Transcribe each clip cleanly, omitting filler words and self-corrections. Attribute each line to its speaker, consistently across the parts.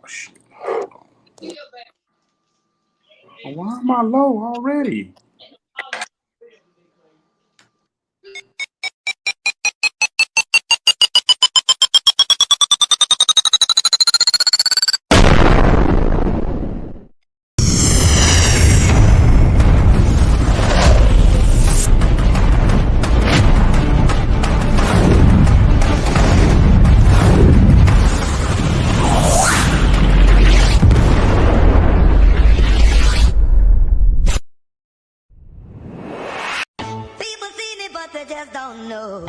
Speaker 1: shit. Why am I low already?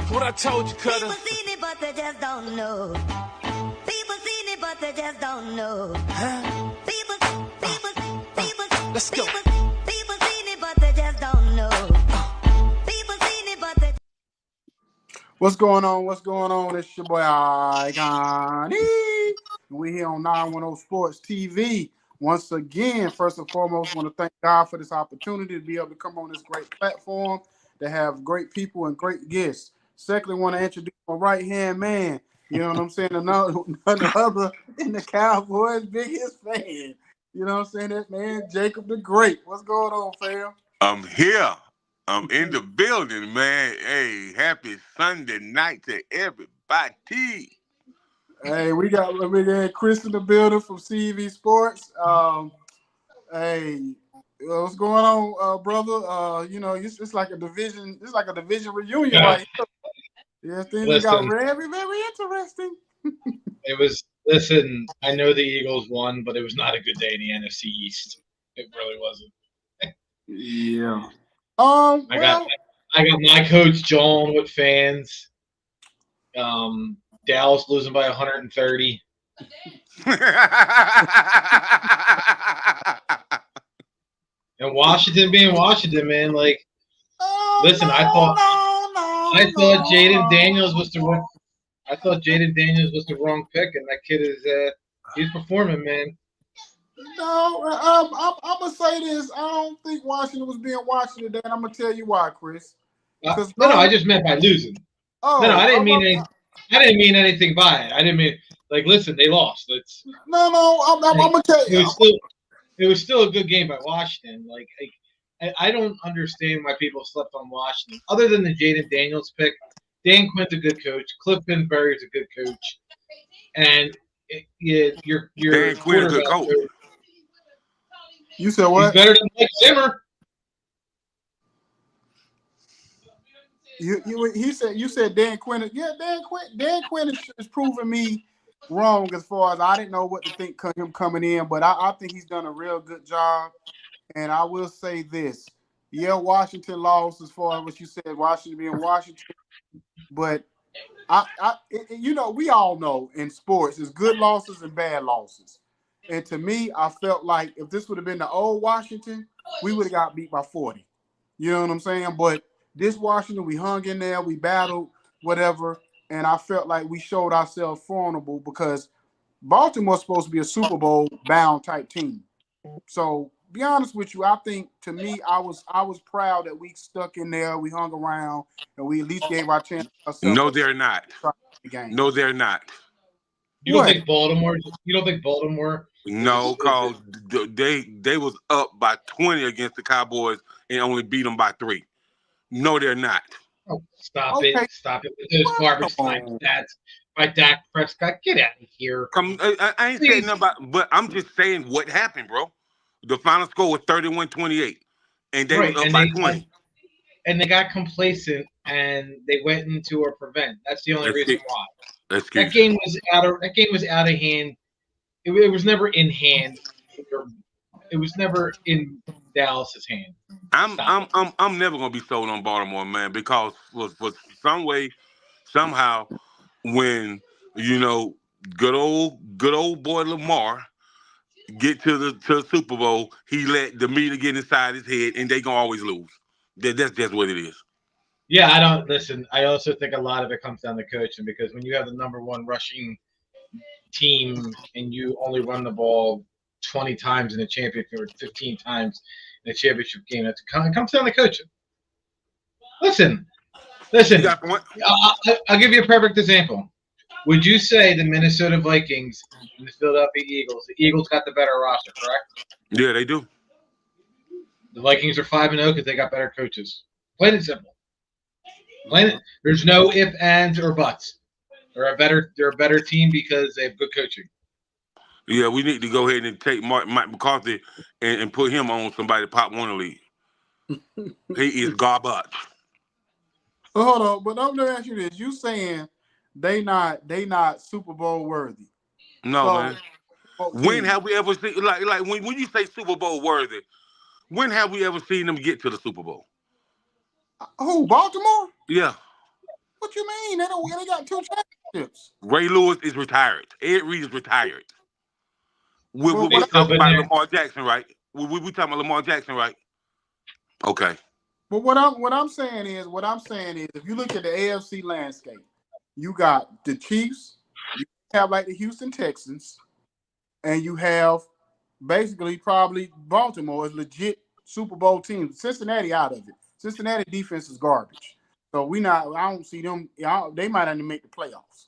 Speaker 2: What I told you, Cutter.
Speaker 3: People seen it, but they just don't know. People seen it, but they just don't know.
Speaker 2: Huh?
Speaker 3: People,
Speaker 2: Let's go.
Speaker 3: people seen it, but they just don't know. People seen it, but they.
Speaker 1: What's going on? What's going on? It's your boy Icon. We here on 910 Sports TV. Once again, first and foremost, want to thank God for this opportunity to be able to come on this great platform to have great people and great guests. Secondly, want to introduce my right-hand man. You know what I'm saying? Another in the Cowboys' biggest fan. You know what I'm saying? That man, Jacob the Great. What's going on, fam?
Speaker 4: I'm here. I'm in the building, man. Hey, happy Sunday night to everybody.
Speaker 1: Hey, we got Chris in the building from CV Sports. Hey, what's going on, brother? You know, it's like a division. It's like a division reunion, right here. Yeah, things got very, very interesting.
Speaker 5: It was. Listen, I know the Eagles won, but it was not a good day in the NFC East. It really wasn't.
Speaker 1: Yeah.
Speaker 5: I got my coach John with fans. Dallas losing by 130. And Washington being Washington, man. Like, listen, I thought Jaden Daniels was the wrong. I thought Jaden Daniels was the wrong pick, and that kid is he's performing, man.
Speaker 1: No, I'm gonna say this. I don't think Washington was being Washington today, and I'm gonna tell you why, Chris.
Speaker 5: No, I just meant by losing.
Speaker 1: Oh,
Speaker 5: no, I didn't mean anything by it. I didn't mean listen, they lost.
Speaker 1: I'm gonna tell you.
Speaker 5: It was still a good game by Washington. I don't understand why people slept on Washington, other than the Jaden Daniels pick. Dan Quinn's a good coach. Cliff Kingsbury's a good coach, and your
Speaker 4: Dan Quinn a good coach.
Speaker 1: You said what?
Speaker 5: He's better than Mike Zimmer.
Speaker 1: You said Dan Quinn. Yeah, Dan Quinn is proving me wrong as far as I didn't know what to think of him coming in, but I think he's done a real good job. And I will say this: yeah, Washington lost as far as what you said, Washington being Washington. But we all know in sports, there's good losses and bad losses. And to me, I felt like if this would have been the old Washington, we would have got beat by 40. You know what I'm saying? But this Washington, we hung in there, we battled, whatever. And I felt like we showed ourselves formidable because Baltimore's supposed to be a Super Bowl bound type team. So, be honest with you, I think to me, I was proud that we stuck in there, we hung around, and we at least gave our chance.
Speaker 4: No, they're not. No, they're not.
Speaker 5: You don't think Baltimore?
Speaker 4: No, because they was up by 20 against the Cowboys and only beat them by 3. No, they're not.
Speaker 5: Oh, stop it with those garbage time stats by Dak Prescott. Get out of here.
Speaker 4: I ain't saying nothing about, but I'm just saying what happened, bro. The final score was 31-28, and they were up by 20.
Speaker 5: And they got complacent, and they went into a prevent. That's the only reason why. That game was out of hand. It was never in hand. It was never in Dallas's hand.
Speaker 4: I'm never gonna be sold on Baltimore, man, because for some way, somehow, when good old boy Lamar get to the Super Bowl, he let the meter get inside his head, and they gonna always lose. That's just what it is.
Speaker 5: Yeah, I don't listen. I also think a lot of it comes down to coaching, because when you have the number one rushing team and you only run the ball 20 times in a championship or 15 times in a championship game, it comes down to coaching. Listen. I'll give you a perfect example. Would you say the Minnesota Vikings and the Philadelphia Eagles? The Eagles got the better roster, correct?
Speaker 4: Yeah, they do.
Speaker 5: The Vikings are 5-0 because they got better coaches. Plain and simple. There's no if, ands, or buts. They're a better team because they have good coaching.
Speaker 4: Yeah, we need to go ahead and take Mike McCarthy and put him on somebody Pop Warner League. He is garbage.
Speaker 1: So hold on, but I'm gonna ask you this: you saying they not Super Bowl worthy?
Speaker 4: No,
Speaker 1: So
Speaker 4: man. When
Speaker 1: team.
Speaker 4: have we ever seen like when you say Super Bowl worthy? When have we ever seen them get to the Super Bowl?
Speaker 1: Who, Baltimore?
Speaker 4: Yeah,
Speaker 1: What you mean? They got 2 championships.
Speaker 4: Ray Lewis is retired. Ed Reed is retired. We,
Speaker 1: But
Speaker 4: we,
Speaker 5: They
Speaker 4: we
Speaker 1: what
Speaker 5: still
Speaker 4: talking
Speaker 5: been
Speaker 4: about
Speaker 5: there.
Speaker 4: Lamar Jackson, right? We talking about Lamar Jackson, right? Okay.
Speaker 1: what I'm saying is if you look at the AFC landscape, you got the Chiefs, you have like the Houston Texans, and you have basically probably Baltimore is legit Super Bowl team. Cincinnati out of it. Cincinnati defense is garbage. So I don't see them. They might not even make the playoffs.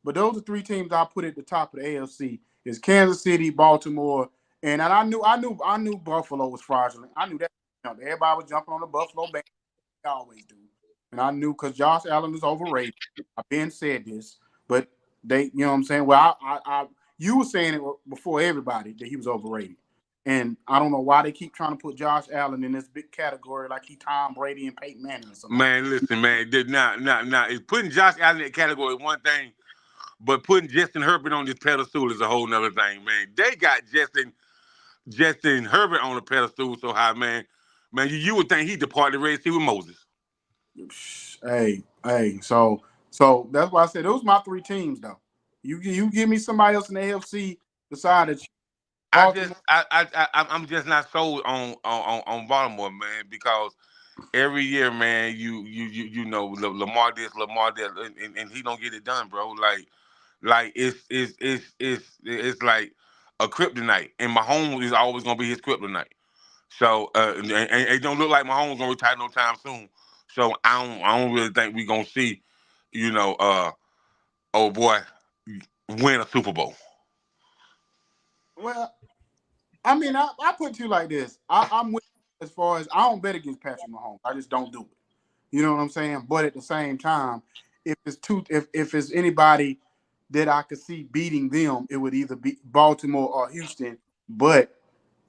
Speaker 1: But those are 3 teams I put at the top of the AFC is Kansas City, Baltimore, and I knew Buffalo was fraudulent. I knew that. Everybody was jumping on the Buffalo band. They always do. And I knew because Josh Allen is overrated. I've been said this, but you know what I'm saying? Well, you were saying it before everybody that he was overrated. And I don't know why they keep trying to put Josh Allen in this big category like he Tom Brady and Peyton Manning or something.
Speaker 4: Man, listen, man. Putting Josh Allen in that category is one thing, but putting Justin Herbert on this pedestal is a whole nother thing, man. They got Justin Herbert on the pedestal so high, man. Man, you would think he departed the Red Sea with Moses.
Speaker 1: Hey, so that's why I said those are my 3 teams though. You give me somebody else in the AFC beside the Baltimore.
Speaker 4: I'm just not sold on Baltimore, man, because every year, man, you know Lamar this, and he don't get it done, bro. Like it's like a kryptonite, and Mahomes is always gonna be his kryptonite. So and it don't look like Mahomes gonna retire no time soon. So I don't really think we gonna see, you know, oh boy, win a Super Bowl.
Speaker 1: Well, I mean, I put you like this. I'm with you as far as I don't bet against Patrick Mahomes. I just don't do it. You know what I'm saying? But at the same time, if it's anybody that I could see beating them, it would either be Baltimore or Houston. But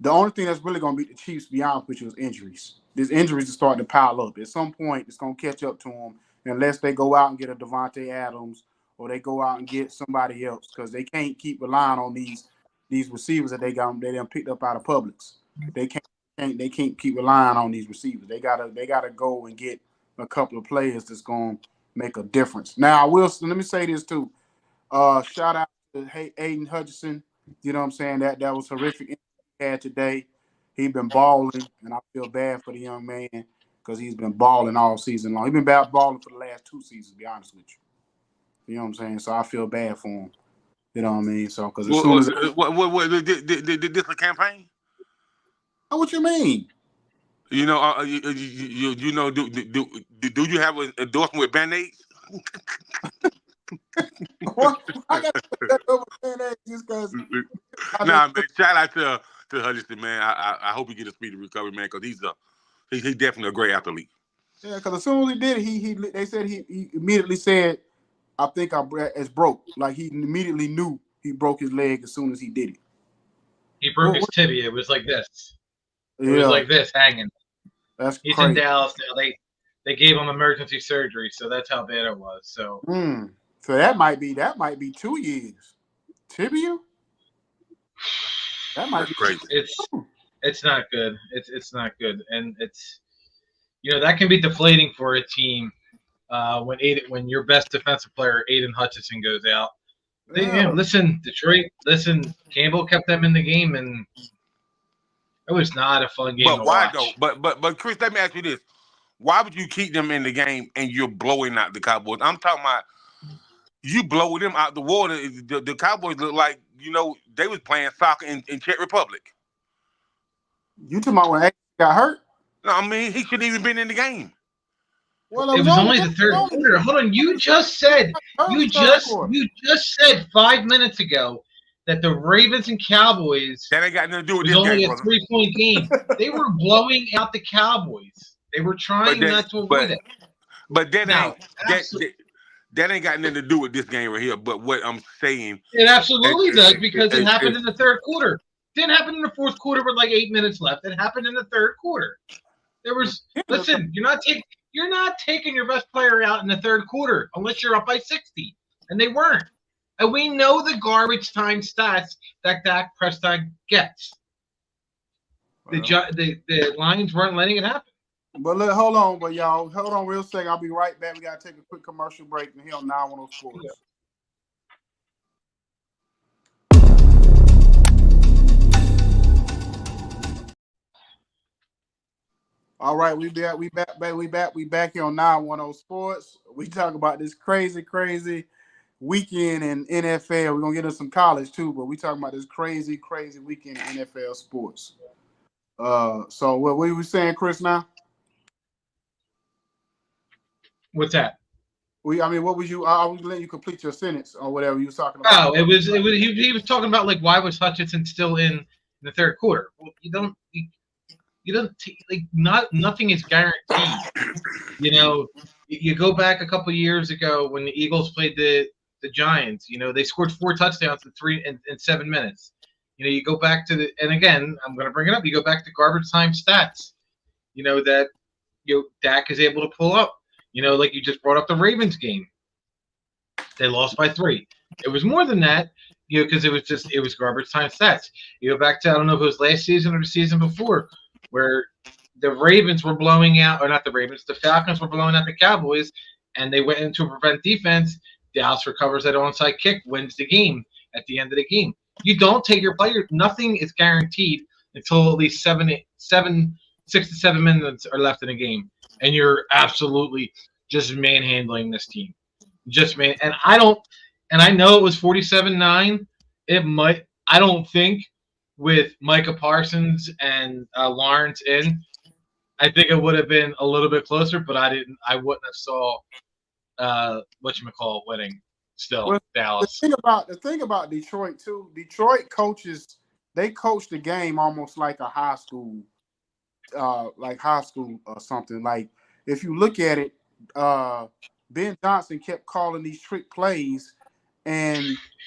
Speaker 1: the only thing that's really going to beat the Chiefs, to be honest with you, is injuries. These injuries are starting to pile up. At some point, it's going to catch up to them unless they go out and get a Devontae Adams or they go out and get somebody else because they can't keep relying on these receivers that they done picked up out of Publix. They can't keep relying on these receivers. They gotta go and get a couple of players that's gonna make a difference. Now let me say this too. Shout out to Aiden Hutchinson. You know what I'm saying? That was horrific he had today. He been balling, and I feel bad for the young man because he's been balling all season long. He's been balling for the last 2 seasons, to be honest with you. You know what I'm saying? So I feel bad for him. You know what I mean? So because as soon as
Speaker 4: This a campaign?
Speaker 1: what you mean?
Speaker 4: You know, you know, do you have an endorsement with Band-Aids?
Speaker 1: I got to put that over there just because.
Speaker 4: Nah, man. Shout out to Hutchinson, man. I hope he get a speedy recovery, man, because he's definitely a great athlete.
Speaker 1: Yeah, because as soon as he did it, they said he immediately said, "I think it's broke." Like he immediately knew he broke his leg as soon as he did it.
Speaker 5: He broke his tibia. It was like this. It
Speaker 1: Yeah,
Speaker 5: was like this, hanging.
Speaker 1: that's
Speaker 5: He's
Speaker 1: crazy.
Speaker 5: in Dallas now. They gave him emergency surgery, so that's how bad it was. So,
Speaker 1: So that might be 2 years. Tibia. That might
Speaker 4: That's
Speaker 1: be
Speaker 4: crazy.
Speaker 5: it's not good. It's not good, and it's that can be deflating for a team when your best defensive player Aiden Hutchinson goes out. Listen, Detroit. Listen, Campbell kept them in the game, and it was not a fun game to
Speaker 4: why
Speaker 5: watch.
Speaker 4: though? But Chris, let me ask you this: why would you keep them in the game and you're blowing out the Cowboys? I'm talking about you blow them out the water. The Cowboys look like they was playing soccer in Czech Republic.
Speaker 1: You talking about when Aiden got hurt?
Speaker 4: No, I mean he shouldn't even been in the game.
Speaker 1: Well,
Speaker 5: It was only the third quarter. Hold on, you just said 5 minutes ago that the Ravens and Cowboys
Speaker 4: That ain't got nothing to do with
Speaker 5: was
Speaker 4: this
Speaker 5: only
Speaker 4: game,
Speaker 5: a
Speaker 4: brother.
Speaker 5: 3-point game. They were blowing out the Cowboys. They were trying not to avoid it.
Speaker 4: But that
Speaker 5: Now,
Speaker 4: that ain't got nothing to do with this game right here. But what I'm saying,
Speaker 5: it absolutely does because it happened
Speaker 4: it-
Speaker 5: in the third quarter. It didn't happen in the fourth quarter with like 8 minutes left. It happened in the third quarter. Listen, you're not taking your best player out in the third quarter unless you're up by 60, and they weren't. And we know the garbage time stats that Dak Prescott gets. The Lions weren't letting it happen.
Speaker 1: But look, hold on, y'all, hold on real second. I'll be right back. We gotta take a quick commercial break and here on 910 Sports.
Speaker 5: Yeah.
Speaker 1: All right, we back here on 910 Sports. We talk about this crazy weekend in NFL. We're gonna get into some college too, but we talking about this crazy weekend in NFL sports. So what were you saying, Chris? Now,
Speaker 5: What's that?
Speaker 1: What was you? I was letting you complete your sentence or whatever you was talking about.
Speaker 5: Oh, it was. He was talking about like why was Hutchinson still in the third quarter? Well, you don't nothing is guaranteed. You go back a couple years ago when the Eagles played the Giants. They scored 4 touchdowns in 7 minutes. You go back to and again, I'm going to bring it up. You go back to garbage time stats. That Dak is able to pull up. Like you just brought up the Ravens game. They lost by 3. It was more than that, because it was garbage time stats. You go back to, I don't know if it was last season or the season before, where the Ravens were blowing out, or not the Ravens, the Falcons were blowing out the Cowboys, and they went into a prevent defense. Dallas recovers that onside kick, wins the game at the end of the game. You don't take your player. Nothing is guaranteed until at least 6 to 7 minutes are left in the game, and you're absolutely just manhandling this team. And I know it was 47-9. It might. I don't think with Micah Parsons and Lawrence in, I think it would have been a little bit closer, but I wouldn't have saw winning still.
Speaker 1: Well,
Speaker 5: Dallas.
Speaker 1: The thing about Detroit too. Detroit coaches, they coach the game almost like a high school, or something. Like if you look at it, Ben Johnson kept calling these trick plays, and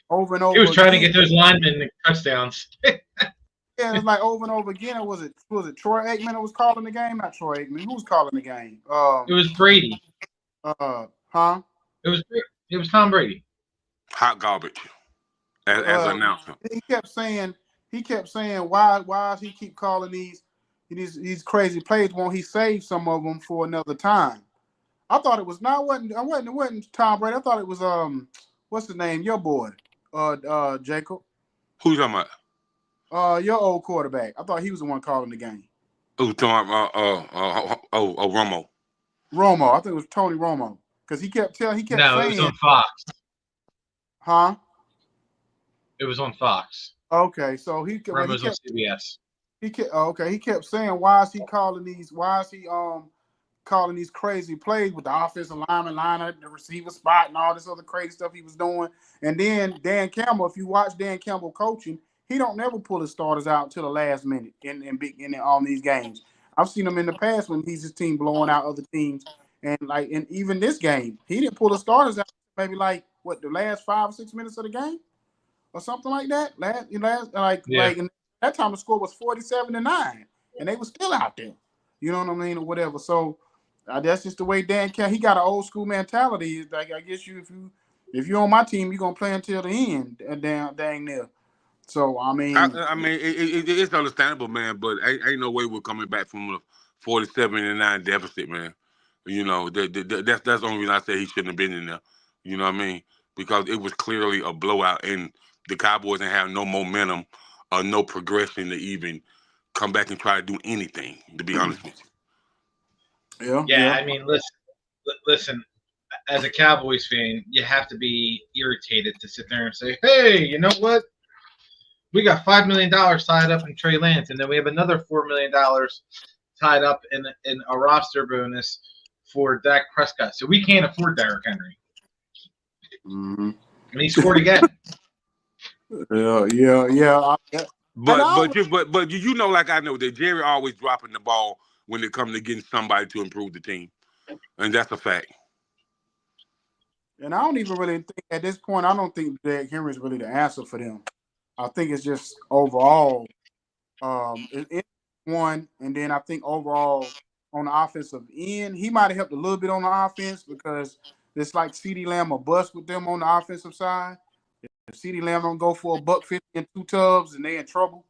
Speaker 1: over and over.
Speaker 5: He was trying to get those linemen touchdowns.
Speaker 1: Yeah, it was like over and over again. Was it Troy Aikman that was calling the game? Not Troy Aikman. Who was calling the game?
Speaker 5: It was Brady.
Speaker 1: Huh?
Speaker 5: It was Tom Brady.
Speaker 4: Hot garbage as an announcer.
Speaker 1: He kept saying, why does he keep calling these crazy plays? Won't he save some of them for another time? I thought it was it wasn't Tom Brady. I thought it was what's the name? Your boy, Jacob.
Speaker 4: Who you talking about?
Speaker 1: Your old quarterback. I thought he was the one calling the game.
Speaker 4: Who talking about? Romo.
Speaker 1: Romo. I think it was Tony Romo because he kept saying.
Speaker 5: No, it was on Fox.
Speaker 1: Huh?
Speaker 5: It was on Fox.
Speaker 1: Okay, so he
Speaker 5: Romo's on CBS.
Speaker 1: He kept saying, why is he calling these? Why is he calling these crazy plays with the offensive lineman lineup, the receiver spot, and all this other crazy stuff he was doing? And then Dan Campbell, if you watch Dan Campbell coaching, he don't never pull his starters out until the last minute in on these games. I've seen him in the past when he's his team blowing out other teams, and even this game, he didn't pull the starters out maybe the last 5 or 6 minutes of the game or something like that. And that time the score was 47-9, and they were still out there. You know what I mean, or whatever. So that's just the way Dan Campbell. He got an old school mentality. It's like, I guess if you're on my team, you're gonna play until the end. Dang near. So
Speaker 4: it's understandable, man. But ain't no way we're coming back from a 47-9 deficit, man. That's the only reason I say he shouldn't have been in there. You know what I mean? Because it was clearly a blowout, and the Cowboys didn't have no momentum or no progression to even come back and try to do anything. To be honest with
Speaker 1: you.
Speaker 5: Yeah. I mean, listen. As a Cowboys fan, you have to be irritated to sit there and say, "Hey, you know what? We got $5 million tied up in Trey Lance, and then we have another $4 million tied up in a roster bonus for Dak Prescott, so we can't afford Derrick Henry.
Speaker 1: Mm-hmm.
Speaker 5: And he scored again.
Speaker 1: Yeah.
Speaker 4: But you know, like I know that Jerry always dropping the ball when it comes to getting somebody to improve the team, and that's a fact.
Speaker 1: And I don't even really think at this point. I don't think Derrick Henry is really the answer for them. I think it's just overall, it's one, and then I think overall on the offensive end, he might have helped a little bit on the offense because it's like CeeDee Lamb or bust with them on the offensive side. If CeeDee Lamb don't go for a $150 and 2 tubs, and they in trouble.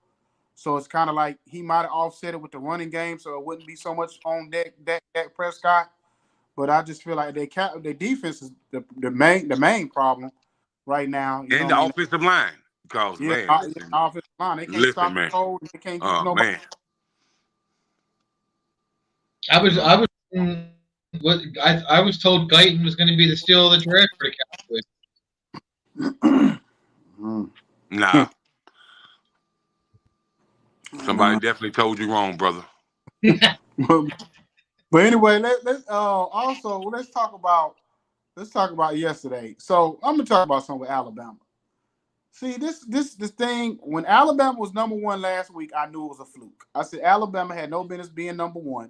Speaker 1: So it's kind of like he might have offset it with the running game, so it wouldn't be so much on Dak Prescott. But I just feel like their defense is the main problem right now. You know
Speaker 4: And
Speaker 1: what I
Speaker 4: the
Speaker 1: mean?
Speaker 4: offensive line, because
Speaker 1: Yeah,
Speaker 4: man,
Speaker 1: offensive line. They can't
Speaker 4: listen,
Speaker 1: stop the
Speaker 4: man.
Speaker 1: cold. They can't get to
Speaker 4: Oh
Speaker 1: nobody.
Speaker 4: man,
Speaker 5: I was told Guyton was going to be the steal of the draft for the Cowboys.
Speaker 4: nah. Somebody definitely told you wrong, brother.
Speaker 1: But anyway, let's talk about yesterday. So I'm gonna talk about something with Alabama. See, this thing, when Alabama was number one last week, I knew it was a fluke. I said Alabama had no business being number one,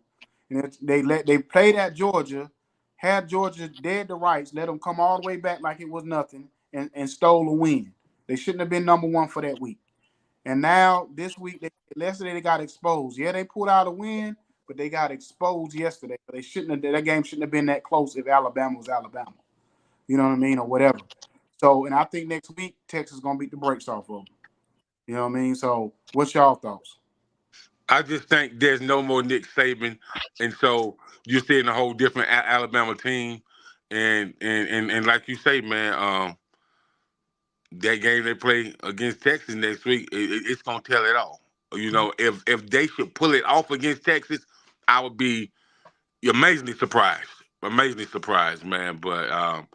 Speaker 1: and they played at Georgia, had Georgia dead to rights, let them come all the way back like it was nothing, and stole a win. They shouldn't have been number one for that week. And now this week, yesterday they got exposed. Yeah, they pulled out a win, but they got exposed yesterday. They shouldn't have. That game shouldn't have been that close if Alabama was Alabama. You know what I mean, or whatever. So, and I think next week Texas is gonna beat the brakes off of them. You know what I mean? So, what's y'all thoughts?
Speaker 4: I just think there's no more Nick Saban, and so you're seeing a whole different Alabama team, and like you say, man, that game they play against Texas next week, it's gonna tell it all. You know, if they should pull it off against Texas, I would be amazingly surprised, man. But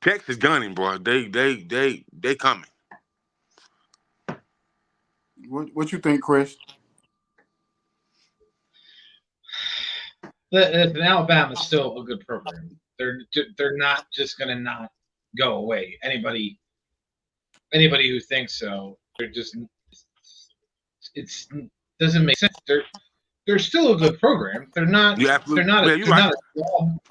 Speaker 4: Texas gunning, bro. They coming.
Speaker 1: What you think, Chris?
Speaker 5: Alabama's still a good program. They're not just going to not go away. Anybody who thinks so, they're just it's doesn't make sense. They're still a good program. They're not.
Speaker 4: You
Speaker 5: They're
Speaker 4: absolutely,
Speaker 5: not.
Speaker 4: man. You're
Speaker 5: They're
Speaker 4: right.
Speaker 5: not a small.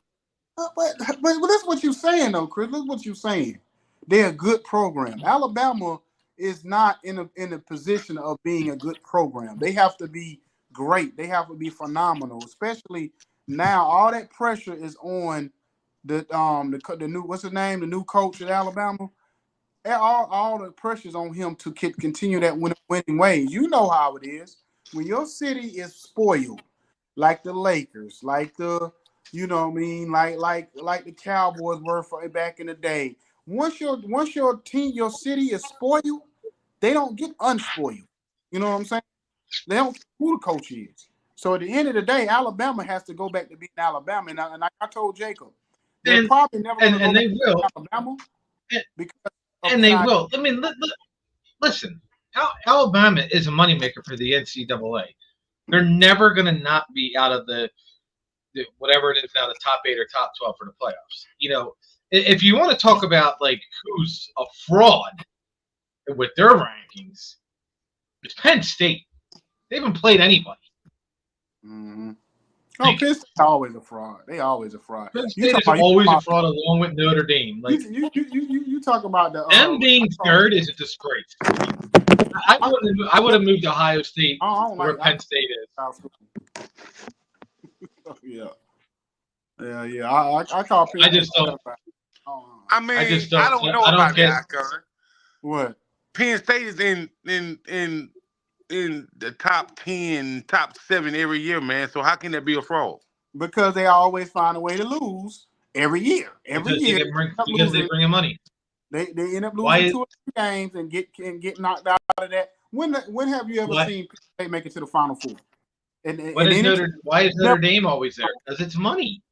Speaker 1: But that's what you're saying, though, Chris. Look what you're saying. They're a good program. Alabama is not in a position of being a good program. They have to be great. They have to be phenomenal, especially now. All that pressure is on the new, what's his name, the new coach at Alabama. All the pressure's on him to continue that winning ways. You know how it is when your city is spoiled, like the Lakers, like the, you know what I mean, like the Cowboys were for back in the day. Once your team, your city is spoiled, they don't get unspoiled. You know what I'm saying? They don't care who the coach is. So at the end of the day, Alabama has to go back to being Alabama. And I told Jacob, they're
Speaker 5: And
Speaker 1: probably never going to go
Speaker 5: and
Speaker 1: back
Speaker 5: they
Speaker 1: to
Speaker 5: will.
Speaker 1: Alabama because
Speaker 5: And they will. I mean, listen. Alabama is a moneymaker for the NCAA. They're never going to not be out of the whatever it is now, the top 8 or top 12 for the playoffs. You know, if you want to talk about like who's a fraud with their rankings, it's Penn State. They haven't played anybody.
Speaker 1: Mm-hmm. Oh, Penn State's always a fraud. They always a fraud.
Speaker 5: Penn State is always a fraud along with Notre Dame. Like
Speaker 1: you talk about the
Speaker 5: them being third is a disgrace. I would have moved to Ohio State where Penn State is.
Speaker 1: Yeah. I call Penn State.
Speaker 5: I just don't.
Speaker 4: I mean, I don't know about that, Icon.
Speaker 1: What?
Speaker 4: Penn State is in the top 10, top 7 every year, man. So how can that be a fraud?
Speaker 1: Because they always find a way to lose every year. Because
Speaker 5: they bring in money.
Speaker 1: They end up losing 2 or 3 games and get knocked out of that. When have you ever seen Penn State make it to the Final Four?
Speaker 5: Why is Notre Dame always there? Because it's money.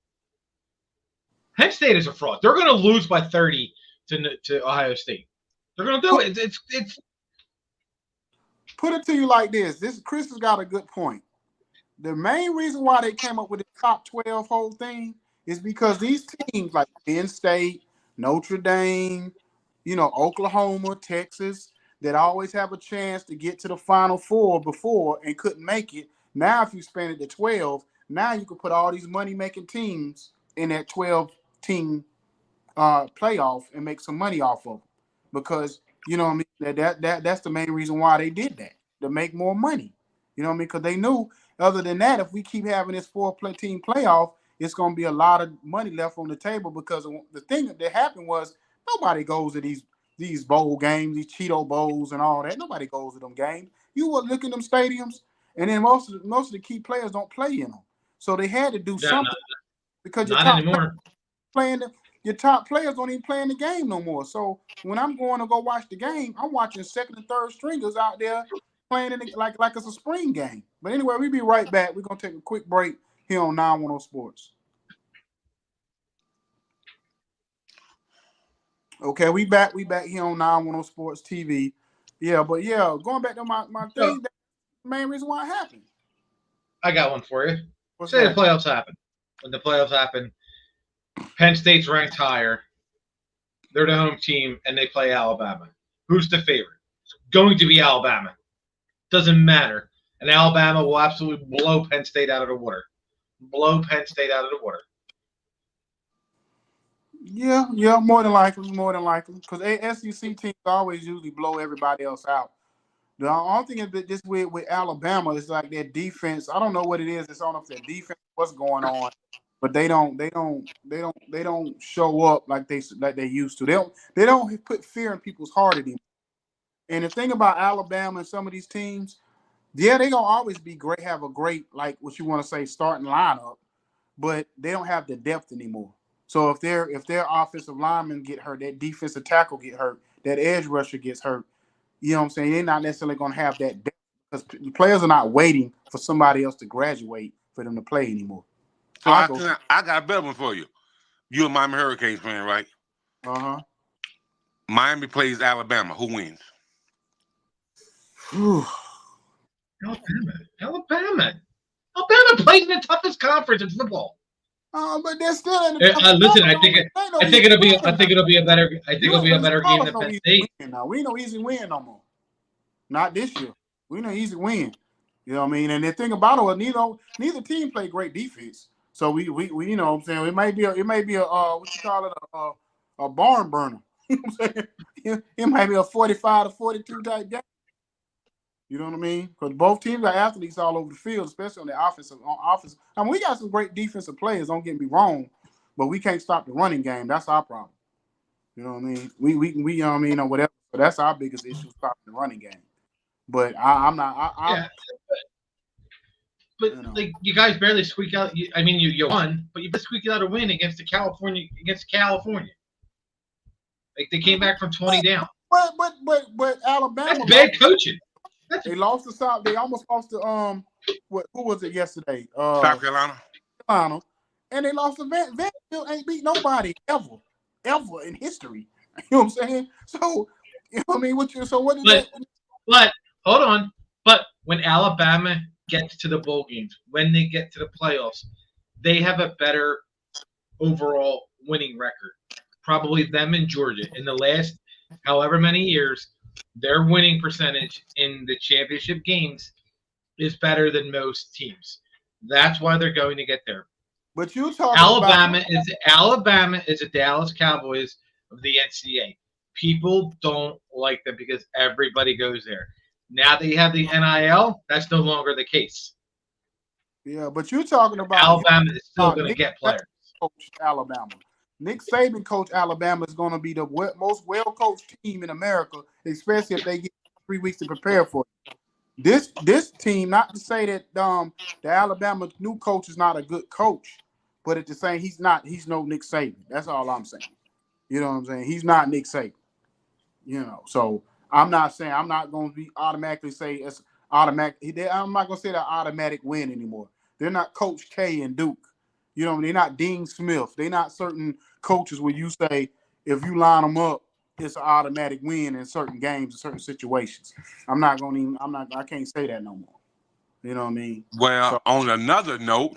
Speaker 5: Penn State is a fraud. They're going to lose by 30 to Ohio State. They're going to do it. It's.
Speaker 1: Put it to you like this. Chris has got a good point. The main reason why they came up with the top 12 whole thing It's because these teams like Penn State, Notre Dame, Oklahoma, Texas, that always have a chance to get to the Final Four before and couldn't make it. Now, if you spend it to 12, now you can put all these money-making teams in that 12-team playoff and make some money off of them. Because, you know what I mean, that's the main reason why they did that, to make more money. You know what I mean? Because they knew, other than that, if we keep having this 4-team playoff, it's going to be a lot of money left on the table, because the thing that happened was nobody goes to these bowl games, these Cheeto Bowls and all that. Nobody goes to them games. You would look at them stadiums, and then most of the key players don't play in them. So they had to do something, because
Speaker 5: Not anymore.
Speaker 1: Your top players don't even play in the game no more. So when I'm going to go watch the game, I'm watching second and third stringers out there playing in like it's a spring game. But anyway, we'll be right back. We're going to take a quick break here on 910 Sports. Okay, we back here on 910 Sports TV. Yeah, but going back to my thing, that's the main reason why it happened.
Speaker 5: I got one for you.
Speaker 1: What's
Speaker 5: Say
Speaker 1: that?
Speaker 5: the playoffs happen. When the playoffs happen, Penn State's ranked higher. They're the home team, and they play Alabama. Who's the favorite? It's going to be Alabama. Doesn't matter. And Alabama will absolutely blow Penn State out of the water. Blow Penn State out of the water.
Speaker 1: Yeah, more than likely. Because SEC teams always usually blow everybody else out. The only thing is that just with Alabama, it's like their defense. I don't know what it is. It's on if their defense, what's going on, but they don't show up like they used to. They don't put fear in people's heart anymore. And the thing about Alabama and some of these teams, yeah, they gonna always be great, have a great, like what you want to say, starting lineup, but they don't have the depth anymore. So if their offensive linemen get hurt, that defensive tackle get hurt, that edge rusher gets hurt, you know what I'm saying? They're not necessarily going to have that depth, because the players are not waiting for somebody else to graduate for them to play anymore.
Speaker 4: So I got a better one for you. You're a Miami Hurricanes fan, right?
Speaker 1: Uh-huh.
Speaker 4: Miami plays Alabama. Who wins?
Speaker 5: Alabama plays in the toughest conference in football.
Speaker 1: But they're still in
Speaker 5: the. Listen, I think it'll be a better game than Penn State.
Speaker 1: Now we no easy win no more. Not this year. We no easy win. You know what I mean? And the thing about it was neither team played great defense. So we you know what I'm saying, it might be a what you call it, a barn burner. You know what I'm saying? It might be a 45-42 type game. You know what I mean? Because both teams are athletes all over the field, especially on the offensive. I mean, we got some great defensive players. Don't get me wrong, but we can't stop the running game. That's our problem. You know what I mean? We you know what I mean, or whatever. But that's our biggest issue, stopping the running game. But I'm not.
Speaker 5: But like you guys barely squeak out. You won, but you just squeaked out a win against California. Like they came back from 20 down.
Speaker 1: But Alabama.
Speaker 5: That's bad coaching.
Speaker 1: They lost to South. They almost lost to who was it yesterday?
Speaker 4: South Carolina.
Speaker 1: And they lost to Vanderbilt. Ain't beat nobody ever in history. You know what I'm saying? So you know what I mean. What is that?
Speaker 5: But hold on. But when Alabama gets to the bowl games, when they get to the playoffs, they have a better overall winning record. Probably them and Georgia in the last however many years. Their winning percentage in the championship games is better than most teams. That's why they're going to get there.
Speaker 1: But you talking
Speaker 5: Alabama is a Dallas Cowboys of the NCAA. People don't like them because everybody goes there. Now that you have the NIL, that's no longer the case.
Speaker 1: Yeah, but you're talking about
Speaker 5: Alabama is still going to get players.
Speaker 1: Coach Alabama. Nick Saban coach Alabama is going to be the most well-coached team in America, especially if they get 3 weeks to prepare for it. This team, not to say that the Alabama new coach is not a good coach, but at the same, he's no Nick Saban. That's all I'm saying. You know what I'm saying? He's not Nick Saban. You know, so I'm not going to be automatically say it's automatic. I'm not going to say that automatic win anymore. They're not Coach K and Duke. You know, they're not Dean Smith. They're not certain coaches where you say if you line them up, it's an automatic win in certain games, in certain situations. I can't say that no more. You know what I mean?
Speaker 4: Well, on another note,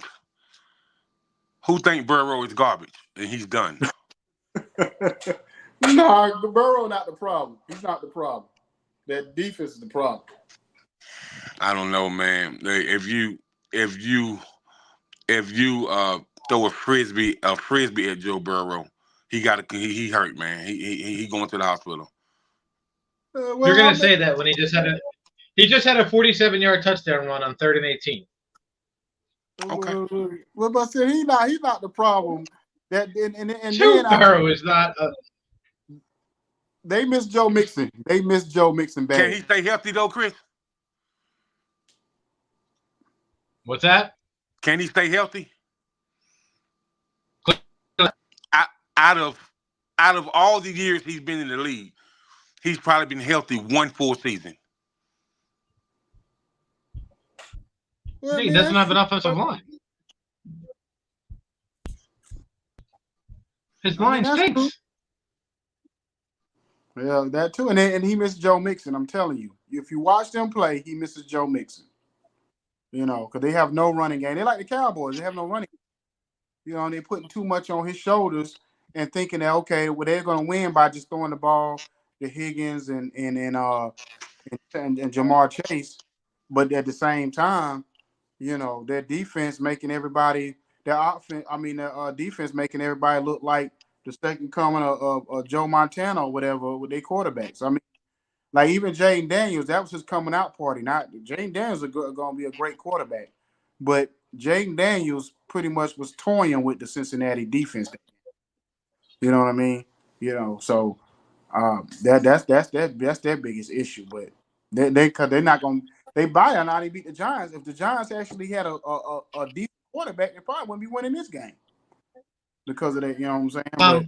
Speaker 4: Who think Burrow is garbage and he's done?
Speaker 1: No, Burrow not the problem. He's not the problem. That defense is the problem.
Speaker 4: I don't know, man. If you if you throw a frisbee at Joe Burrow, he hurt, man. He going to the hospital.
Speaker 5: You're
Speaker 1: Well, I
Speaker 5: gonna
Speaker 1: mean,
Speaker 5: say that when he just had a 47-yard touchdown run on 3rd and 18.
Speaker 4: Okay.
Speaker 1: but I said he's not the problem. That and
Speaker 5: Joe
Speaker 1: then
Speaker 5: Burrow is not a.
Speaker 1: they miss Joe Mixon. They miss Joe Mixon
Speaker 4: Can he
Speaker 1: bad.
Speaker 4: stay healthy though, Chris?
Speaker 5: What's that?
Speaker 4: Can he stay healthy? I, out of all the years he's been in the league, he's probably been healthy one full season.
Speaker 1: Well,
Speaker 5: He
Speaker 1: man,
Speaker 5: doesn't have
Speaker 1: that's
Speaker 5: an offensive line. His
Speaker 1: I mean,
Speaker 5: line
Speaker 1: that's true.
Speaker 5: stinks.
Speaker 1: Yeah, that too. And he missed Joe Mixon. I'm telling you, if you watch them play, he misses Joe Mixon. You know, because they have no running game. They like the Cowboys. They have no running game. You know, and they're putting too much on his shoulders and thinking that, okay, well, they're going to win by just throwing the ball to Higgins and Jamar Chase. But at the same time, you know, their defense making everybody, their defense making everybody look like the second coming of Joe Montana or whatever with their quarterbacks. I mean, like even Jaden Daniels, that was his coming out party. Not Jaden Daniels is going to be a great quarterback, but Jaden Daniels pretty much was toying with the Cincinnati defense. You know what I mean? You know, so that's their biggest issue. But because they're not going, they probably not even beat the Giants. If the Giants actually had a decent quarterback, they probably wouldn't be winning this game because of that. You know what I'm saying? But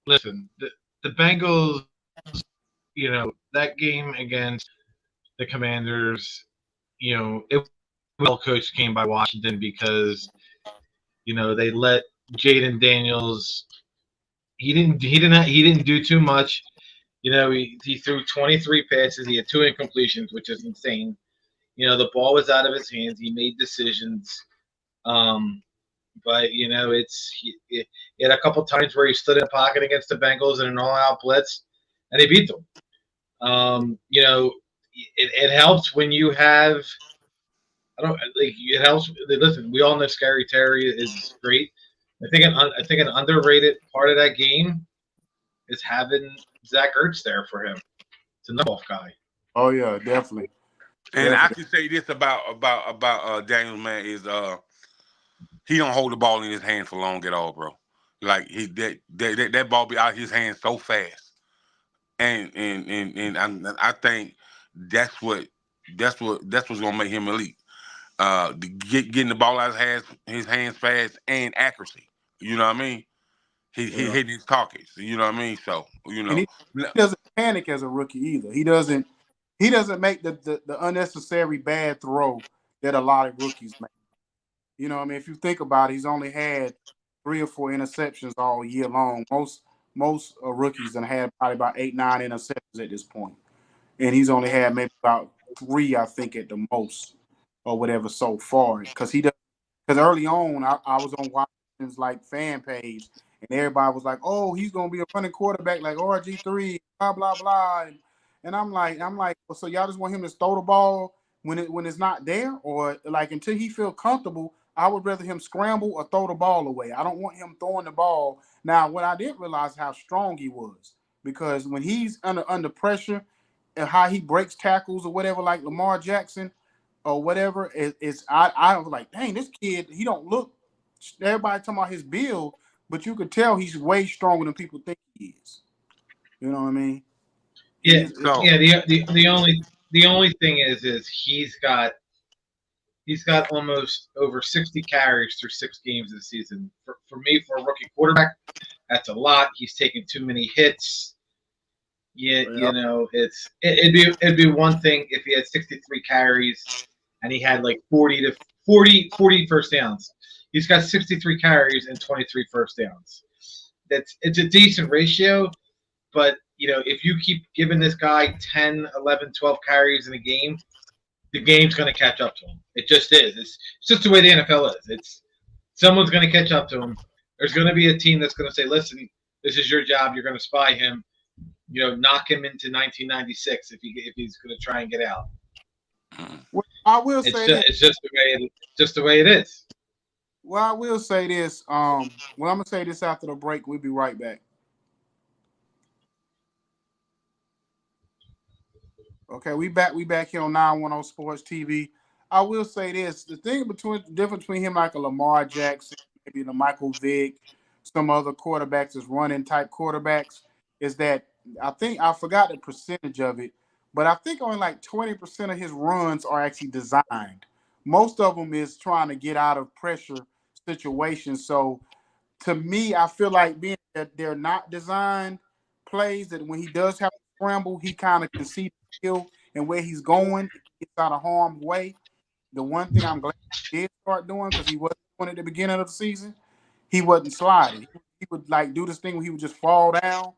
Speaker 5: Listen, the Bengals, you know, that game against the Commanders, you know, it was well coached game by Washington because, you know, they let Jaden Daniels. He didn't do too much. You know, he threw 23 passes. He had 2 incompletions, which is insane. You know, the ball was out of his hands. He made decisions. But, you know, he had a couple times where he stood in the pocket against the Bengals in an all-out blitz, and they beat them. You know, it helps when you have – it helps. Listen, we all know Scary Terry is great. I think an underrated part of that game is having Zach Ertz there for him. It's a knockoff guy.
Speaker 1: oh yeah, definitely.
Speaker 4: And I can say this about Daniel, man, is he don't hold the ball in his hand for long at all, bro. Like that ball be out of his hand so fast, and I think that's what's gonna make him elite. Getting the ball out of his hands fast and accuracy. You know what I mean? He hitting his targets. You know what I mean? So you
Speaker 1: And
Speaker 4: know,
Speaker 1: he doesn't panic as a rookie either. He doesn't make the unnecessary bad throw that a lot of rookies make. You know what I mean? If you think about it, he's only had 3 or 4 interceptions all year long. Most rookies have had probably about 8, 9 interceptions at this point. And he's only had maybe about 3, I think, at the most, or whatever so far. Because early on, I was on Washington's like fan page, and everybody was like, "Oh, he's gonna be a running quarterback like RG3, blah blah blah." And I'm like, well, so y'all just want him to throw the ball when it's not there, or like until he feel comfortable. I would rather him scramble or throw the ball away. I don't want him throwing the ball. Now, what I didn't realize how strong he was, because when he's under pressure and how he breaks tackles or whatever, like Lamar Jackson or whatever, I was like, dang, this kid, he don't look. Everybody talking about his build, but you could tell he's way stronger than people think he is. You know what I mean?
Speaker 5: Yeah,
Speaker 4: so
Speaker 5: the only thing is he's got almost over 60 carries through 6 games this season. For me, for a rookie quarterback, that's a lot. He's taken too many hits. Yeah, you know, it'd be one thing if he had 63 carries and he had like 40 first downs. He's got 63 carries and 23 first downs. It's a decent ratio, but you know, if you keep giving this guy 10, 11, 12 carries in a game, the game's going to catch up to him. It just is. It's just the way the NFL is. It's Someone's going to catch up to him. There's going to be a team that's going to say, "Listen, this is your job. You're going to spy him. Knock him into 1996 if he's going to try and get out."
Speaker 1: Well, I will say this.
Speaker 5: It's just the way it is.
Speaker 1: Well, I will say this. Well, I'm gonna say this after the break. We'll be right back. Okay, we back. We back here on 910 Sports TV. I will say this: the difference between him like a Lamar Jackson, maybe the Michael Vick, some other quarterbacks is running type quarterbacks, is that I think I forgot the percentage of it, but I think only like 20% of his runs are actually designed. Most of them is trying to get out of pressure situations. So to me, I feel like being that they're not designed plays, that when he does have to scramble, he kind of can see the field and where he's going, gets out of harm's way. The one thing I'm glad he did start doing, because he wasn't doing it at the beginning of the season, he wasn't sliding. He would like do this thing where he would just fall down.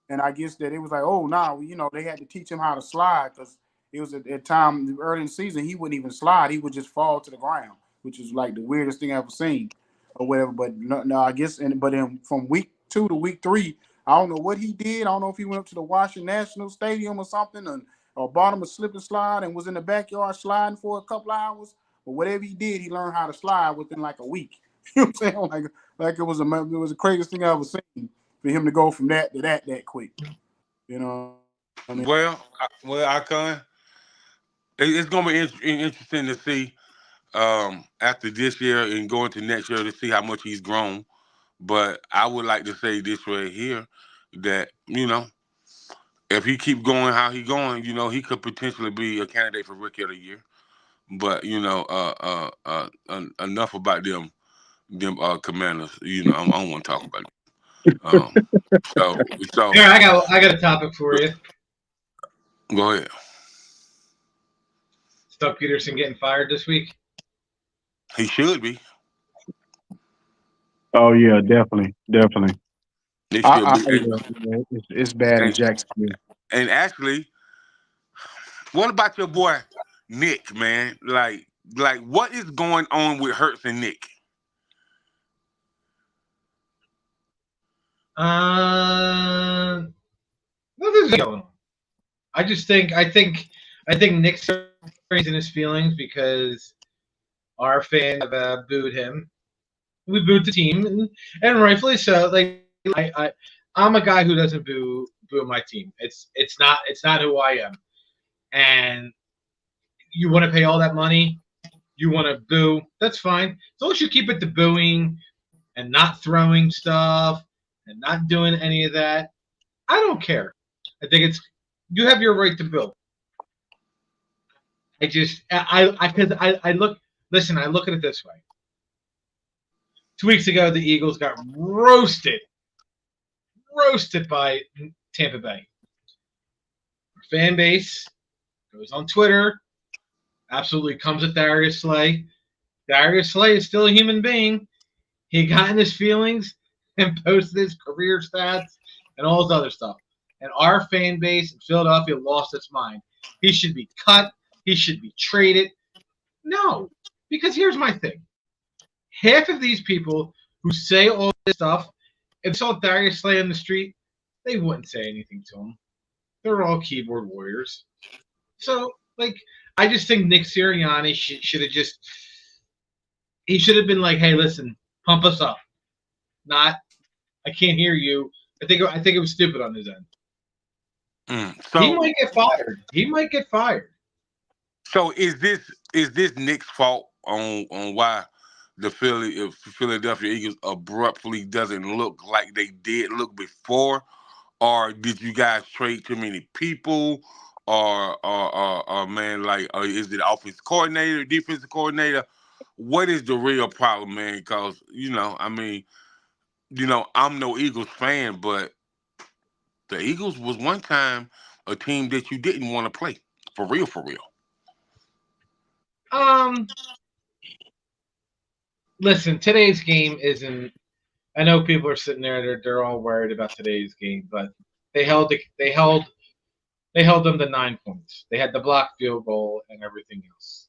Speaker 1: And I guess that it was like, oh, nah, they had to teach him how to slide, because it was at time early in the season, he wouldn't even slide. He would just fall to the ground, which is like the weirdest thing I've ever seen or whatever. But no, I guess, but then from week 2 to week 3, I don't know what he did. I don't know if he went up to the Washington National Stadium or something, or bought him a slip and slide and was in the backyard sliding for a couple hours. But whatever he did, he learned how to slide within like a week. You know what I'm saying? Like it was the craziest thing I ever seen for him to go from that to that quick. You know what I mean?
Speaker 4: I can. It's gonna be interesting to see after this year and going to next year to see how much he's grown. But I would like to say this right here that if he keep going how he going, he could potentially be a candidate for Rookie of the Year. But enough about them Commanders. I don't want to talk about it. So
Speaker 5: Here, I got a topic for you.
Speaker 4: Go ahead.
Speaker 5: Doug Peterson getting fired this week?
Speaker 4: He should be.
Speaker 6: Oh yeah, definitely.
Speaker 4: They should be.
Speaker 6: It's bad in
Speaker 4: And,
Speaker 6: Jacksonville.
Speaker 4: and actually, what about your boy Nick, man? Like what is going on with Hurts and Nick?
Speaker 5: Nothing's going on. I think Nick's in his feelings because our fans have booed him. We booed the team, and rightfully so. Like I'm a guy who doesn't boo my team. It's not who I am. And you want to pay all that money, you want to boo, that's fine. As long as you keep it to booing and not throwing stuff and not doing any of that, I don't care. I think you have your right to boo. I look at it this way. 2 weeks ago, the Eagles got roasted by Tampa Bay. Our fan base goes on Twitter, absolutely comes at Darius Slay. Darius Slay is still a human being. He got in his feelings and posted his career stats and all this other stuff. And our fan base in Philadelphia lost its mind. He should be cut. He should be traded. No, because here's my thing. Half of these people who say all this stuff, if they saw Darius Slay in the street, they wouldn't say anything to him. They're all keyboard warriors. So, I just think Nick Sirianni should have been like, hey, listen, pump us up. Not, I can't hear you. I think it was stupid on his end.
Speaker 4: So
Speaker 5: he might get fired.
Speaker 4: So is this Nick's fault on why the Philadelphia Eagles abruptly doesn't look like they did look before, or did you guys trade too many people, or man, is it offensive coordinator, defensive coordinator? What is the real problem, man? Because I'm no Eagles fan, but the Eagles was one time a team that you didn't want to play for real.
Speaker 5: Listen, today's game isn't. I know people are sitting there; they're all worried about today's game, but they held them to 9 points. They had the blocked field goal and everything else.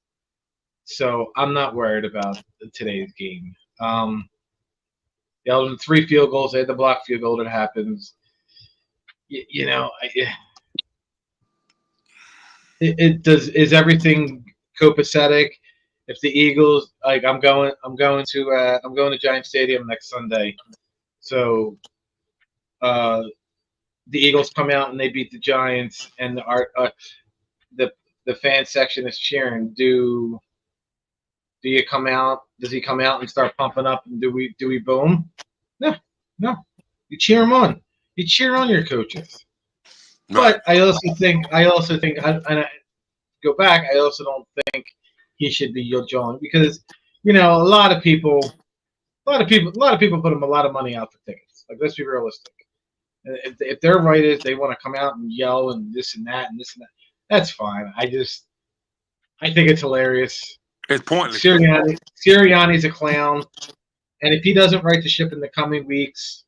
Speaker 5: So I'm not worried about today's game. They held them to 3 field goals. They had the block field goal that happens. It does. Is everything copacetic? If the Eagles, like, I'm going to Giant Stadium next Sunday. So, the Eagles come out and they beat the Giants, and the fan section is cheering. Do you come out? Does he come out and start pumping up? And do we boom? No. You cheer him on. You cheer on your coaches.
Speaker 4: Right.
Speaker 5: But I also think, and I go back. I also don't think he should be joined because a lot of people put him a lot of money out for tickets. Like, let's be realistic. If their right is they want to come out and yell and this and that, that's fine. I think it's hilarious.
Speaker 4: It's pointless.
Speaker 5: Sirianni's a clown, and if he doesn't right the ship in the coming weeks,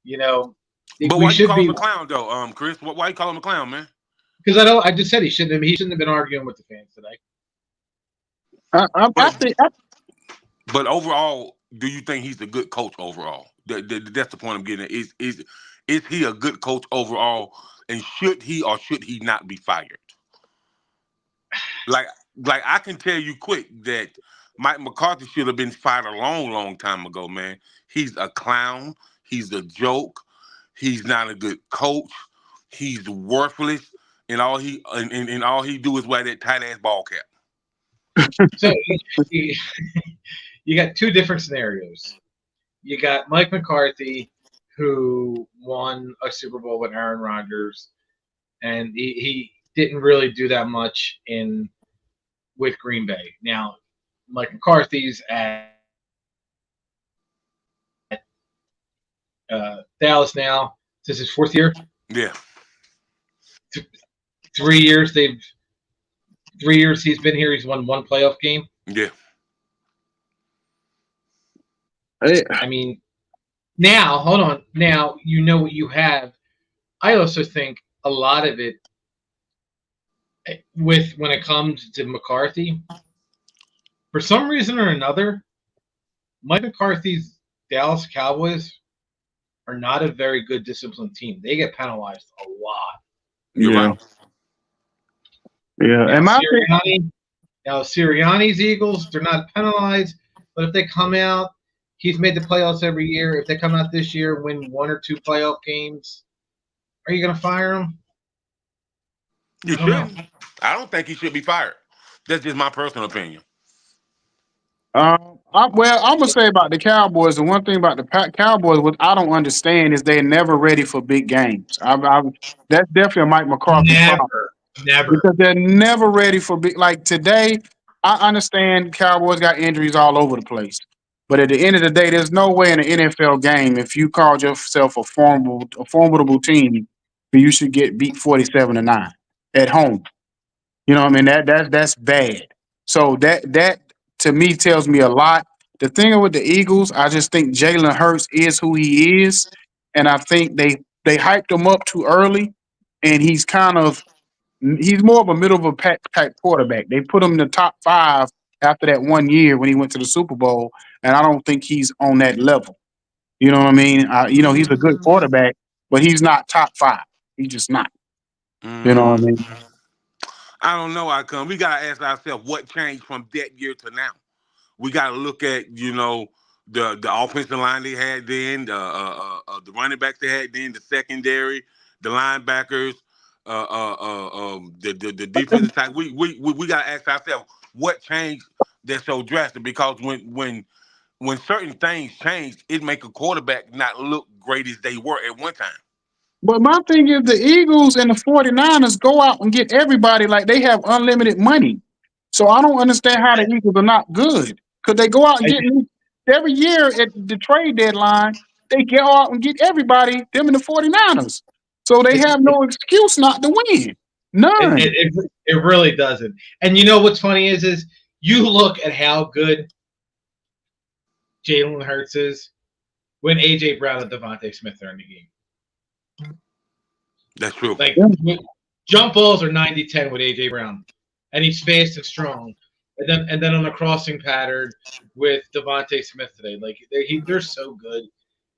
Speaker 4: But why you call him a clown though, Chris? Why you call him a clown, man?
Speaker 5: Because I just said he shouldn't have been arguing with the fans today.
Speaker 4: But overall, do you think he's a good coach overall? That's the point I'm getting at. Is he a good coach overall, and should he or should he not be fired? Like I can tell you quick that Mike McCarthy should have been fired a long time ago, man. He's a clown. He's a joke. He's not a good coach. He's worthless, and all he do is wear that tight ass ball cap.
Speaker 5: So you got 2 different scenarios. You got Mike McCarthy, who won a Super Bowl with Aaron Rodgers, and he didn't really do that much with Green Bay. Now, Mike McCarthy's at Dallas now. This is his 4th year.
Speaker 4: Yeah.
Speaker 5: 3 years 3 years he's been here. He's won 1 playoff game.
Speaker 4: Yeah.
Speaker 5: I mean, now hold on. Now you know what you have. I also think a lot of it when it comes to McCarthy, for some reason or another, Mike McCarthy's Dallas Cowboys are not a very good disciplined team. They get penalized a lot.
Speaker 4: You're right.
Speaker 6: Yeah.
Speaker 5: Now Sirianni's Eagles, they're not penalized, but if they come out, he's made the playoffs every year. If they come out this year, win 1 or 2 playoff games, are you going to fire him?
Speaker 4: You shouldn't. I don't think he should be fired. That's just my personal opinion.
Speaker 6: I'm gonna say about the Cowboys. The one thing about the Cowboys, what I don't understand is they're never ready for big games. That's definitely a Mike McCarthy problem.
Speaker 5: Never.
Speaker 6: Because they're never ready for big. Like today, I understand Cowboys got injuries all over the place, but at the end of the day, there's no way in an NFL game if you called yourself a formidable team, you should get beat 47-9 at home. You know what I mean? That's bad. So that to me tells me a lot. The thing with the Eagles, I just think Jalen Hurts is who he is, and I think they hyped him up too early, and he's more of a middle of a pack quarterback. They put him in the top 5 after that 1 year when he went to the Super Bowl, and I don't think he's on that level. You know what I mean? He's a good quarterback, but he's not top 5. He's just not. You know what I mean?
Speaker 4: I don't know how come. We gotta ask ourselves what changed from that year to now. We gotta look at the offensive line they had then, the running backs they had then, the secondary, the linebackers, the defensive side. We gotta ask ourselves what changed that's so drastic, because when certain things change, it make a quarterback not look great as they were at one time.
Speaker 6: But my thing is the Eagles and the 49ers go out and get everybody like they have unlimited money. So I don't understand how the Eagles are not good. Because they go out and get every year at the trade deadline, they go out and get everybody, them and the 49ers. So they have no excuse not to win. None.
Speaker 5: It really doesn't. And you know what's funny is you look at how good Jalen Hurts is when A.J. Brown and Devontae Smith are in the game.
Speaker 4: That's true.
Speaker 5: Like, jump balls are 90-10 with A.J. Brown, and he's fast and strong. and then on the crossing pattern with Devontae Smith today. Like they're so good.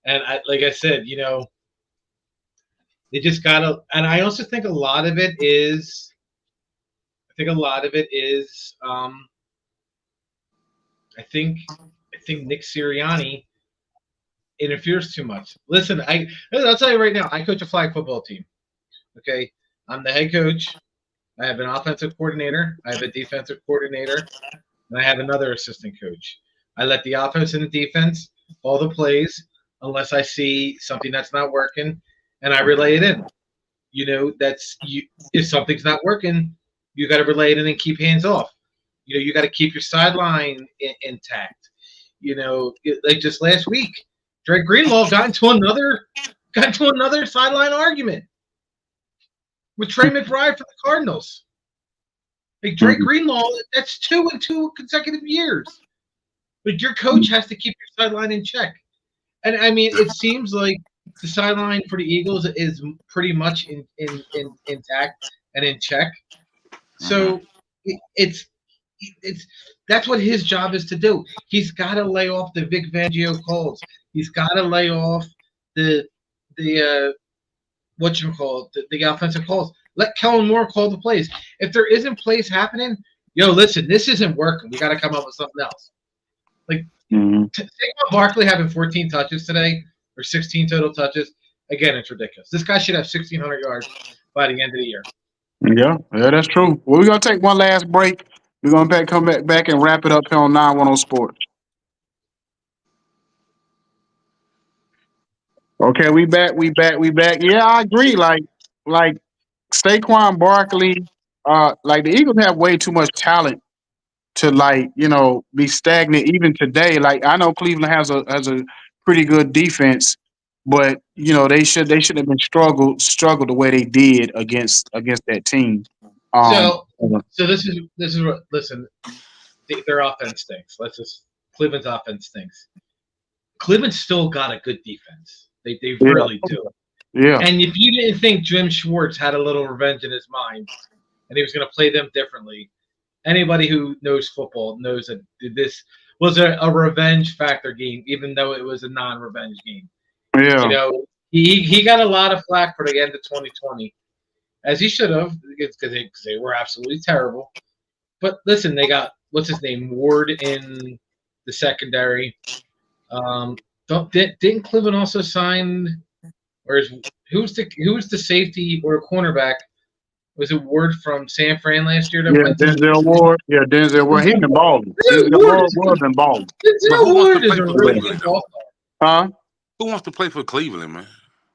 Speaker 5: And like I said, they just gotta. And I also think a lot of it is. I think a lot of it is. I think Nick Sirianni interferes too much. Listen, I'll tell you right now. I coach a flag football team. Okay, I'm the head coach. I have an offensive coordinator. I have a defensive coordinator, and I have another assistant coach. I let the offense and the defense call the plays unless I see something that's not working, and I relay it in. That's you. If something's not working, you got to relay it in and keep hands off. You got to keep your sideline intact. Like just last week, Drake Greenlaw got into another sideline argument with Trey McBride for the Cardinals. Like Drake Greenlaw, that's 2 in 2 consecutive years. But your coach has to keep your sideline in check. And I mean, it seems like the sideline for the Eagles is pretty much intact and in check. So it's that's what his job is to do. He's got to lay off the Vic Fangio calls. He's got to lay off the the offensive calls. Let Kellen Moore call the plays. If there isn't plays happening, listen, this isn't working. We got to come up with something else. Like Saquon Barkley having 14 touches today or 16 total touches. Again, it's ridiculous. This guy should have 1,600 yards by the end of the year.
Speaker 6: Yeah, that's true. Well, we're gonna take one last break. We're gonna come back and wrap it up here on 910 Sports. Okay, we back. Yeah, I agree. Like Saquon Barkley, like the Eagles have way too much talent to be stagnant even today. Like I know Cleveland has a pretty good defense, but they should have been struggled the way they did against that team.
Speaker 5: So this is what listen. Their offense stinks. Cleveland's offense stinks. Cleveland's still got a good defense. They really do.
Speaker 6: Yeah.
Speaker 5: And if you didn't think Jim Schwartz had a little revenge in his mind and he was going to play them differently, anybody who knows football knows that this was a revenge factor game, even though it was a non-revenge game.
Speaker 6: Yeah.
Speaker 5: He got a lot of flack for the end of 2020, as he should have, because they were absolutely terrible. But listen, they got what's his name, Ward in the secondary. Didn't Cleveland also sign, or who's the safety or cornerback? Was it Ward from San Fran last year?
Speaker 6: Denzel Ward. Yeah, Denzel Ward. He's been balling. Denzel Ward been balling.
Speaker 5: Denzel Ward is a really good ball player.
Speaker 4: Who wants to play for Cleveland, man?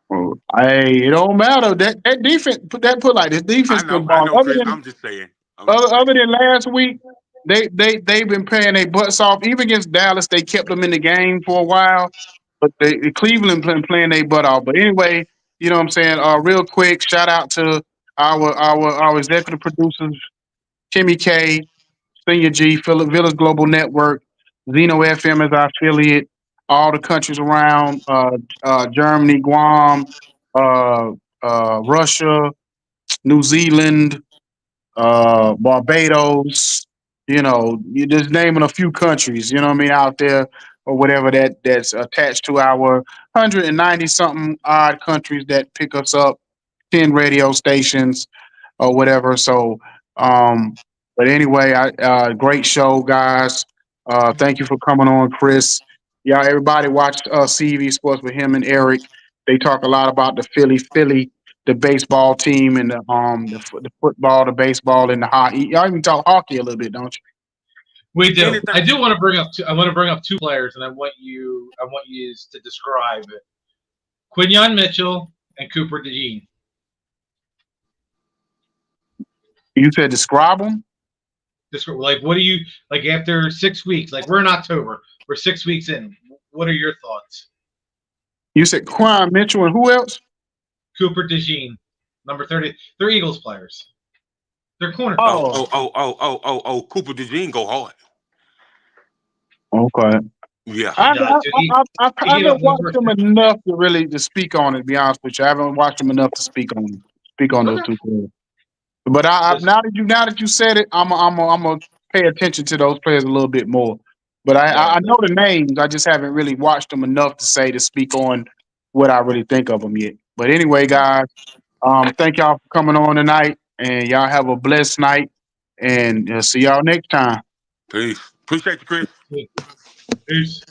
Speaker 6: Well, hey, it don't matter. That defense put like this defense been balling.
Speaker 4: I'm just saying.
Speaker 6: Other than last week, they've been playing their butts off. Even against Dallas, they kept them in the game for a while. But Cleveland playing their butt off. But anyway, you know what I'm saying? Real quick, shout out to our executive producers, Kimmy K, Senior G, Village Global Network, Zeno FM is our affiliate, all the countries around, Germany, Guam, Russia, New Zealand, Barbados, you just naming a few countries, you know what I mean, out there or whatever that's attached to our 190 something odd countries that pick us up, 10 radio stations or whatever. So, but anyway, great show, guys. Thank you for coming on, Chris. Y'all, everybody watch CV Sports with him and Eric. They talk a lot about the Philly, the baseball team, and the football, the baseball, and the hockey. Y'all even talk hockey a little bit, don't you?
Speaker 5: We do. I do want to bring up. I want to bring up two players, and I want you to describe it. Quinyon Mitchell and Cooper DeJean.
Speaker 6: You said describe them.
Speaker 5: Like, what do you like after 6 weeks? Like, we're in October. We're 6 weeks in. What are your thoughts?
Speaker 6: You said Quinyon Mitchell and who else?
Speaker 5: Cooper DeJean, number 30. They're Eagles players. They're corner.
Speaker 4: Oh, Cooper DeJean go hard.
Speaker 6: Okay.
Speaker 4: Yeah.
Speaker 6: I haven't watched him enough to speak on it, to be honest with you. I haven't watched him enough to speak on those two players. But now that you said it, I'm pay attention to those players a little bit more. But I know the names. I just haven't really watched them enough to speak on what I really think of them yet. But anyway, guys, thank y'all for coming on tonight, and y'all have a blessed night, and see y'all next time.
Speaker 4: Peace. Appreciate you, Chris.
Speaker 5: Peace.